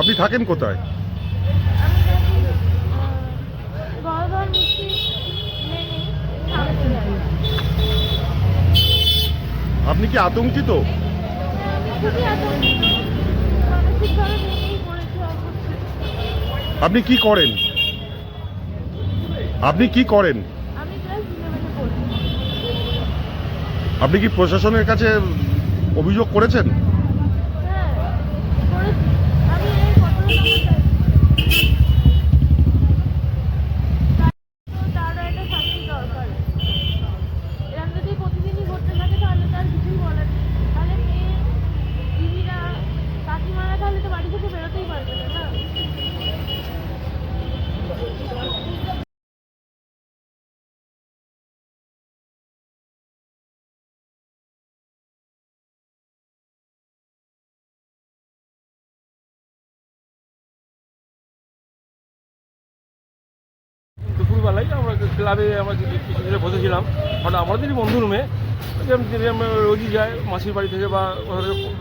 আপনি থাকেন কোথায়? আপনি কি আতঙ্কিত? আপনি কি করেন? আপনি কি করেন? আপনি কি প্রশাসনের কাছে অভিযোগ করেছেন? দুপুরবেলায় আমরা ক্লাবে আমরা কিছু দিনে বসেছিলাম, হঠাৎ আমাদেরই বন্ধুর মেয়ে রোজই যায় মাসির বাড়ি থেকে বা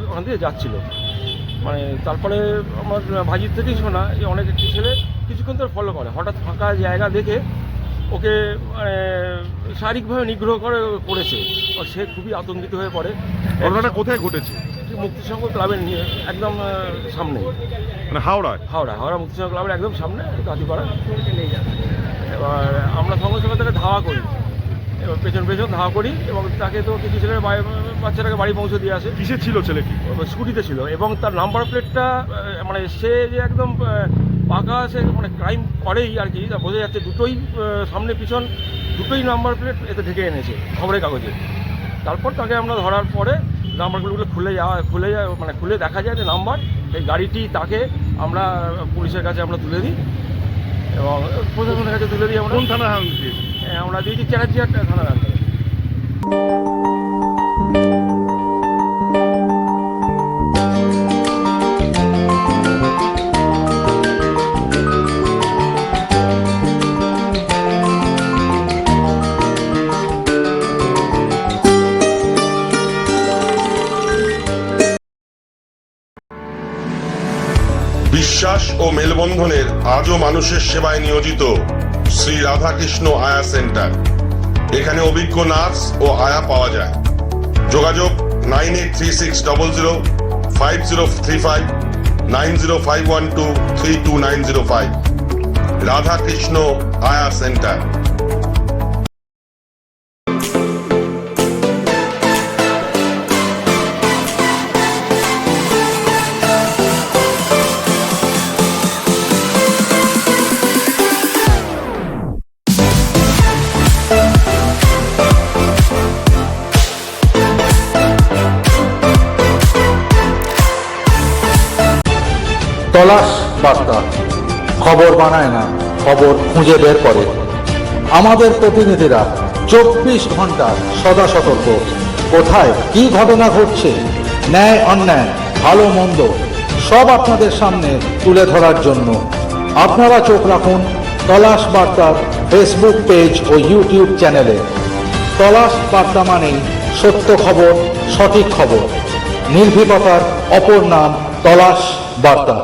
ওখান থেকে যাচ্ছিল। মানে তারপরে আমার ভাজির থেকেই শোনা যে অনেক একটি ছেলে কিছুক্ষণ ধরে ফলো করে, হঠাৎ ফাঁকা জায়গা দেখে ওকে মানে শারীরিকভাবে নিগ্রহ করেছে। সে খুবই আতঙ্কিত হয়ে পড়ে। ঘটনাটা কোথায় ঘটেছে? মুক্তিসংঘ ক্লাবের একদম সামনে, মানে হাওড়া মুক্তিসংঘ ক্লাবের একদম সামনে গাঁদিপাড়া। এবার আমরা সঙ্গে সঙ্গে তাকে ধাওয়া করি, এবার পেছন ধাওয়া করি এবং তাকে তো কিছু ছেলের বাচ্চাটাকে বাড়ি পৌঁছে দিয়ে আসে। কিসে ছিল ছেলেটি? স্কুটিতে ছিল এবং তার নাম্বার প্লেটটা মানে সে যে একদম পাকা সে মানে ক্রাইম করেই আর কি, তা বোঝা যাচ্ছে। দুটোই সামনে পিছন দুটোই নাম্বার প্লেট এতে ঢেকে এনেছে খবরের কাগজে। তারপর তাকে আমরা ধরার পরে নাম্বারগুলো খুলে দেখা যায় যে নাম্বার এই গাড়িটি, তাকে আমরা পুলিশের কাছে আমরা তুলে দিই এবং প্রশাসনের কাছে তুলে দিই। আমরা কোন থানা? আমরা দিয়েছি চ্যাটার্জিহাট থানার আন্ডারে। বিশ্বাস ও মেলবন্ধনের আজও মানুষের সেবায় নিয়োজিত শ্রী রাধাকৃষ্ণ আয়া সেন্টার। এখানে অভিজ্ঞ নার্স ও আয়া পাওয়া যায়। যোগাযোগ 9836005035 9051232905। রাধাকৃষ্ণ আয়া সেন্টার। তলাশ বার্তা খবর বানায় না, খবর খুঁজে বের করে। আমাদের প্রতিনিধিরা 24 ঘন্টা সদা সতর্ক। কোথায় কি ঘটনা ঘটছে, ন্যায় অন্যায়, ভালো মন্দ সব আপনাদের সামনে তুলে ধরার জন্য আপনারা চোখ রাখুন তলাশ বার্তার ফেসবুক পেজ ও ইউটিউব চ্যানেলে। তলাশ বার্তা মানেই সত্য খবর, সঠিক খবর। নির্ভীকতার অপর নাম তলাশ বার্তা।